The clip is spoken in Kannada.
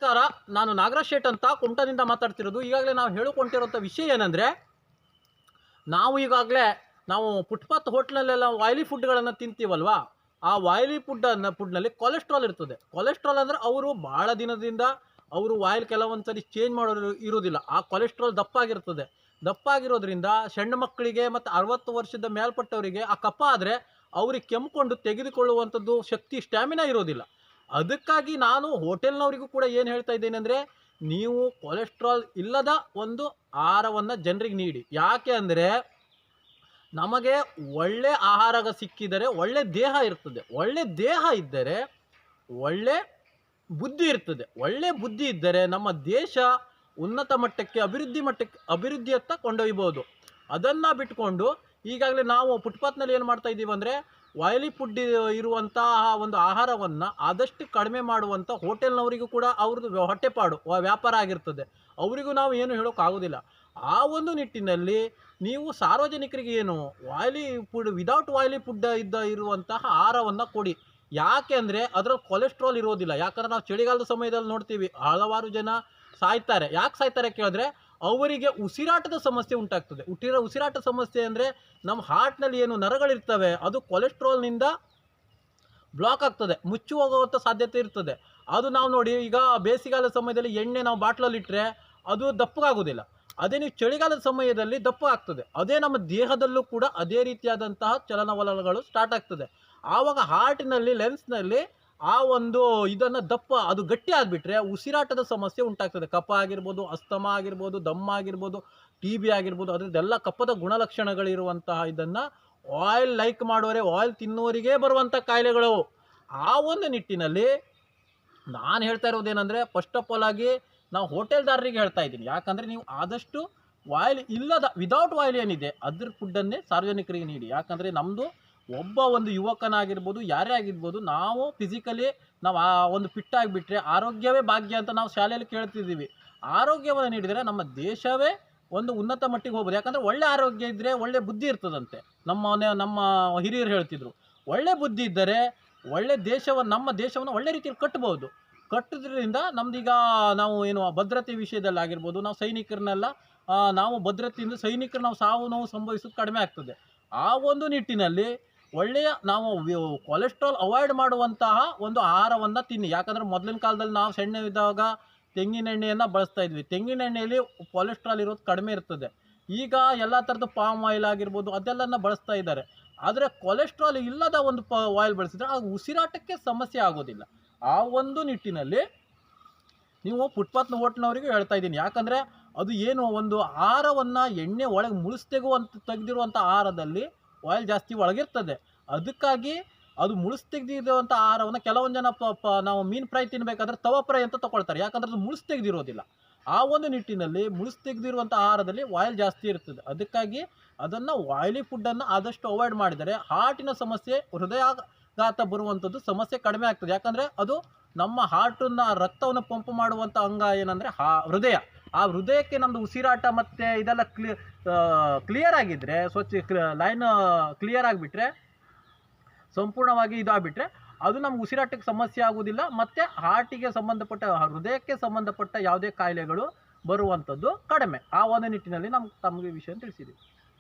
ನಮಸ್ಕಾರ. ನಾನು ನಾಗರಾಜ್ ಶೇಟ್ ಅಂತ ಕುಮಟಾದಿಂದ ಮಾತಾಡ್ತಿರೋದು. ಈಗಾಗಲೇ ನಾವು ಹೇಳಿಕೊಂಡಿರೋಂಥ ವಿಷಯ ಏನಂದರೆ, ನಾವು ಫುಟ್ಪಾತ್ ಹೋಟ್ಲಲ್ಲೆಲ್ಲ ಆಯಿಲಿ ಫುಡ್ಗಳನ್ನು ತಿಂತೀವಲ್ವಾ, ಆ ಆಯಿಲಿ ಫುಡ್ನಲ್ಲಿ ಕೊಲೆಸ್ಟ್ರಾಲ್ ಇರ್ತದೆ. ಕೊಲೆಸ್ಟ್ರಾಲ್ ಅಂದರೆ ಅವರು ಭಾಳ ದಿನದಿಂದ ಅವರು ಆಯಿಲ್ ಕೆಲವೊಂದು ಸರಿ ಚೇಂಜ್ ಮಾಡೋರು ಇರೋದಿಲ್ಲ. ಆ ಕೊಲೆಸ್ಟ್ರಾಲ್ ದಪ್ಪಾಗಿರ್ತದೆ. ದಪ್ಪಾಗಿರೋದ್ರಿಂದ ಸಣ್ಣ ಮಕ್ಕಳಿಗೆ ಮತ್ತು 60 ವರ್ಷದ ಮೇಲ್ಪಟ್ಟವರಿಗೆ ಆ ಕಫ ಆದರೆ ಅವ್ರಿಗೆ ಕೆಮ್ಮಿಕೊಂಡು ತೆಗೆದುಕೊಳ್ಳುವಂಥದ್ದು ಶಕ್ತಿ, ಸ್ಟ್ಯಾಮಿನಾ ಇರೋದಿಲ್ಲ. ಅದಕ್ಕಾಗಿ ನಾನು ಹೋಟೆಲ್ನವರಿಗೂ ಕೂಡ ಏನು ಹೇಳ್ತಾ ಇದ್ದೇನೆ ಅಂದರೆ, ನೀವು ಕೊಲೆಸ್ಟ್ರಾಲ್ ಇಲ್ಲದ ಒಂದು ಆಹಾರವನ್ನು ಜನರಿಗೆ ನೀಡಿ. ಯಾಕೆ ಅಂದರೆ, ನಮಗೆ ಒಳ್ಳೆ ಆಹಾರ ಸಿಕ್ಕಿದರೆ ಒಳ್ಳೆ ದೇಹ ಇರ್ತದೆ. ಒಳ್ಳೆ ದೇಹ ಇದ್ದರೆ ಒಳ್ಳೆ ಬುದ್ಧಿ ಇರ್ತದೆ. ಒಳ್ಳೆ ಬುದ್ಧಿ ಇದ್ದರೆ ನಮ್ಮ ದೇಶ ಉನ್ನತ ಮಟ್ಟಕ್ಕೆ, ಅಭಿವೃದ್ಧಿಯತ್ತ ಕೊಂಡೊಯ್ಬೋದು. ಅದನ್ನು ಬಿಟ್ಕೊಂಡು ಈಗಾಗಲೇ ನಾವು ಫುಟ್ಪಾತ್ನಲ್ಲಿ ಏನು ಮಾಡ್ತಾ ಇದ್ದೀವಿ ಅಂದರೆ, ಆಯಿಲಿ ಫುಡ್ ಇರುವಂತಹ ಒಂದು ಆಹಾರವನ್ನು ಆದಷ್ಟು ಕಡಿಮೆ ಮಾಡುವಂಥ ಹೋಟೆಲ್ನವರಿಗೂ ಕೂಡ ಅವ್ರದ್ದು ಹೊಟ್ಟೆಪಾಡು ವ್ಯಾಪಾರ ಆಗಿರ್ತದೆ. ಅವರಿಗೂ ನಾವು ಏನು ಹೇಳೋಕ್ಕಾಗೋದಿಲ್ಲ. ಆ ಒಂದು ನಿಟ್ಟಿನಲ್ಲಿ ನೀವು ಸಾರ್ವಜನಿಕರಿಗೆ ಏನು oily food, without oily food ಇರುವಂತಹ ಆಹಾರವನ್ನು ಕೊಡಿ. ಯಾಕೆ ಅಂದರೆ ಅದರಲ್ಲಿ ಕೊಲೆಸ್ಟ್ರಾಲ್ ಇರೋದಿಲ್ಲ. ಯಾಕಂದರೆ ನಾವು ಚಳಿಗಾಲದ ಸಮಯದಲ್ಲಿ ನೋಡ್ತೀವಿ, ಹಲವಾರು ಜನ ಸಾಯ್ತಾರೆ. ಯಾಕೆ ಸಾಯ್ತಾರೆ ಕೇಳಿದ್ರೆ, ಅವರಿಗೆ ಉಸಿರಾಟದ ಸಮಸ್ಯೆ ಉಂಟಾಗ್ತದೆ. ಉಸಿರಾಟ ಸಮಸ್ಯೆ ಅಂದರೆ ನಮ್ಮ ಹಾರ್ಟ್ನಲ್ಲಿ ಏನು ನರಗಳಿರ್ತವೆ ಅದು ಕೊಲೆಸ್ಟ್ರಾಲ್ನಿಂದ ಬ್ಲಾಕ್ ಆಗ್ತದೆ, ಮುಚ್ಚಿ ಹೋಗುವಂಥ ಸಾಧ್ಯತೆ ಇರ್ತದೆ. ಅದು ನಾವು ನೋಡಿ, ಈಗ ಬೇಸಿಗೆಗಾಲದ ಸಮಯದಲ್ಲಿ ಎಣ್ಣೆ ನಾವು ಬಾಟ್ಲಲ್ಲಿಟ್ಟರೆ ಅದು ದಪ್ಪಗಾಗೋದಿಲ್ಲ. ಅದೇ ನೀವು ಚಳಿಗಾಲದ ಸಮಯದಲ್ಲಿ ದಪ್ಪಗಾಗ್ತದೆ. ಅದೇ ನಮ್ಮ ದೇಹದಲ್ಲೂ ಕೂಡ ಅದೇ ರೀತಿಯಾದಂತಹ ಚಲನವಲನಗಳು ಸ್ಟಾರ್ಟ್ ಆಗ್ತದೆ. ಆವಾಗ ಹಾರ್ಟಿನಲ್ಲಿ, ಲೆನ್ಸ್ನಲ್ಲಿ ಆ ಒಂದು ಇದನ್ನು ಅದು ಗಟ್ಟಿ ಆಗಿಬಿಟ್ರೆ ಉಸಿರಾಟದ ಸಮಸ್ಯೆ ಉಂಟಾಗ್ತದೆ. ಕಫ ಆಗಿರ್ಬೋದು, ಅಸ್ತಮ ಆಗಿರ್ಬೋದು, ದಮ್ಮ ಆಗಿರ್ಬೋದು, TB ಆಗಿರ್ಬೋದು, ಅದರದ್ದೆಲ್ಲ ಕಫದ ಗುಣಲಕ್ಷಣಗಳಿರುವಂತಹ ಇದನ್ನು ಆಯಿಲ್ ಲೈಕ್ ಮಾಡೋರೆ, ಆಯಿಲ್ ತಿನ್ನುವರಿಗೆ ಬರುವಂಥ ಕಾಯಿಲೆಗಳು. ಆ ಒಂದು ನಿಟ್ಟಿನಲ್ಲಿ ನಾನು ಹೇಳ್ತಾ ಇರೋದೇನೆಂದರೆ, ಫಸ್ಟ್ ಆಫ್ ಆಲ್ ಆಗಿ ನಾವು ಹೋಟೆಲ್ದಾರರಿಗೆ ಹೇಳ್ತಾ ಇದ್ದೀನಿ. ಯಾಕಂದರೆ ನೀವು ಆದಷ್ಟು ಆಯಿಲ್ ಇಲ್ಲದ, ವಿದೌಟ್ ಆಯಿಲ್ ಏನಿದೆ ಅದ್ರ ಫುಡ್ಡನ್ನೇ ಸಾರ್ವಜನಿಕರಿಗೆ ನೀಡಿ. ಯಾಕಂದರೆ ನಮ್ಮದು ಒಬ್ಬ ಒಂದು ಯುವಕನಾಗಿರ್ಬೋದು, ಯಾರೇ ಆಗಿರ್ಬೋದು, ನಾವು ಫಿಸಿಕಲಿ ನಾವು ಆ ಒಂದು ಫಿಟ್ ಆಗಿಬಿಟ್ರೆ ಆರೋಗ್ಯವೇ ಭಾಗ್ಯ ಅಂತ ನಾವು ಶಾಲೆಯಲ್ಲಿ ಕೇಳ್ತಿದ್ದೀವಿ. ಆರೋಗ್ಯವನ್ನು ನೀಡಿದರೆ ನಮ್ಮ ದೇಶವೇ ಒಂದು ಉನ್ನತ ಮಟ್ಟಿಗೆ ಹೋಗ್ಬೋದು. ಯಾಕಂದರೆ ಒಳ್ಳೆ ಆರೋಗ್ಯ ಇದ್ದರೆ ಒಳ್ಳೆ ಬುದ್ಧಿ ಇರ್ತದಂತೆ. ನಮ್ಮ ಹಿರಿಯರು ಹೇಳ್ತಿದ್ರು, ಒಳ್ಳೆ ಬುದ್ಧಿ ಇದ್ದರೆ ಒಳ್ಳೆ ನಮ್ಮ ದೇಶವನ್ನು ಒಳ್ಳೆ ರೀತಿಯಲ್ಲಿ ಕಟ್ಬೋದು. ಕಟ್ಟೋದ್ರಿಂದ ನಮ್ದೀಗ ನಾವು ಏನು ಭದ್ರತೆ ವಿಷಯದಲ್ಲಾಗಿರ್ಬೋದು, ನಾವು ಸೈನಿಕರನ್ನೆಲ್ಲ ನಾವು ಭದ್ರತೆಯಿಂದ ಸೈನಿಕರು ನಾವು ಸಾವು ನೋವು ಸಂಭವಿಸೋದು ಕಡಿಮೆ ಆಗ್ತದೆ. ಆ ಒಂದು ನಿಟ್ಟಿನಲ್ಲಿ ಒಳ್ಳೆಯ ನಾವು ಕೊಲೆಸ್ಟ್ರಾಲ್ ಅವಾಯ್ಡ್ ಮಾಡುವಂತಹ ಒಂದು ಆಹಾರವನ್ನು ತಿನ್ನಿ. ಯಾಕಂದರೆ ಮೊದಲಿನ ಕಾಲದಲ್ಲಿ ನಾವು ಸಣ್ಣವಿದ್ದಾಗ ತೆಂಗಿನ ಎಣ್ಣೆಯನ್ನು ಬಳಸ್ತಾ ಇದ್ವಿ. ತೆಂಗಿನ ಎಣ್ಣೆಯಲ್ಲಿ ಕೊಲೆಸ್ಟ್ರಾಲ್ ಇರೋದು ಕಡಿಮೆ ಇರ್ತದೆ. ಈಗ ಎಲ್ಲ ಥರದ ಪಾಮ್ ಆಯಿಲ್ ಆಗಿರ್ಬೋದು ಅದೆಲ್ಲನ ಬಳಸ್ತಾ ಇದ್ದಾರೆ. ಆದರೆ ಕೊಲೆಸ್ಟ್ರಾಲ್ ಇಲ್ಲದ ಒಂದು ಆಯಿಲ್ ಬಳಸಿದರೆ ಅದು ಉಸಿರಾಟಕ್ಕೆ ಸಮಸ್ಯೆ ಆಗೋದಿಲ್ಲ. ಆ ಒಂದು ನಿಟ್ಟಿನಲ್ಲಿ ನೀವು ಫುಟ್ಪಾತ್ನ ಹೋಟ್ಲ್ನವರಿಗೂ ಹೇಳ್ತಾ ಇದ್ದೀನಿ. ಯಾಕಂದರೆ ಅದು ಏನು ಒಂದು ಆಹಾರವನ್ನು ಎಣ್ಣೆ ಒಳಗೆ ತೆಗೆದಿರುವಂಥ ಆಹಾರದಲ್ಲಿ ಆಯಿಲ್ ಜಾಸ್ತಿ ಒಳಗಿರ್ತದೆ. ಅದಕ್ಕಾಗಿ ಅದು ತೆಗೆದಿರುವಂಥ ಆಹಾರವನ್ನು ಕೆಲವೊಂದು ಜನ ನಾವು ಮೀನು ಫ್ರೈ ತಿನ್ನಬೇಕಾದ್ರೆ ತವಾ ಫ್ರೈ ಅಂತ ತೊಗೊಳ್ತಾರೆ. ಯಾಕಂದರೆ ಅದು ತೆಗೆದಿರೋದಿಲ್ಲ. ಆ ಒಂದು ನಿಟ್ಟಿನಲ್ಲಿ ತೆಗೆದಿರುವಂಥ ಆಹಾರದಲ್ಲಿ ಆಯಿಲ್ ಜಾಸ್ತಿ ಇರ್ತದೆ. ಅದಕ್ಕಾಗಿ ಅದನ್ನು ಆಯಿಲಿ ಫುಡ್ಡನ್ನು ಆದಷ್ಟು ಅವಾಯ್ಡ್ ಮಾಡಿದರೆ ಹಾರ್ಟಿನ ಸಮಸ್ಯೆ, ಹೃದಯಾಘಾತ ಬರುವಂಥದ್ದು ಸಮಸ್ಯೆ ಕಡಿಮೆ ಆಗ್ತದೆ. ಯಾಕಂದರೆ ಅದು ನಮ್ಮ ಹಾರ್ಟನ್ನು, ರಕ್ತವನ್ನು ಪಂಪ್ ಮಾಡುವಂಥ ಅಂಗ ಏನಂದರೆ ಹೃದಯ. ಆ ಹೃದಯಕ್ಕೆ ನಮ್ಮದು ಉಸಿರಾಟ ಮತ್ತು ಇದೆಲ್ಲ ಕ್ಲಿಯರ್ ಆಗಿದ್ದರೆ, ಲೈನ್ ಕ್ಲಿಯರ್ ಆಗಿಬಿಟ್ರೆ, ಸಂಪೂರ್ಣವಾಗಿ ಇದಾಗಿಬಿಟ್ರೆ ಅದು ನಮ್ಗೆ ಉಸಿರಾಟಕ್ಕೆ ಸಮಸ್ಯೆ ಆಗೋದಿಲ್ಲ. ಮತ್ತು ಹಾರ್ಟಿಗೆ ಸಂಬಂಧಪಟ್ಟ, ಹೃದಯಕ್ಕೆ ಸಂಬಂಧಪಟ್ಟ ಯಾವುದೇ ಕಾಯಿಲೆಗಳು ಬರುವಂಥದ್ದು ಕಡಿಮೆ. ಆ ಒಂದು ನಿಟ್ಟಿನಲ್ಲಿ ತಮಗೆ ವಿಷಯ ತಿಳಿಸಿದ್ದೀವಿ.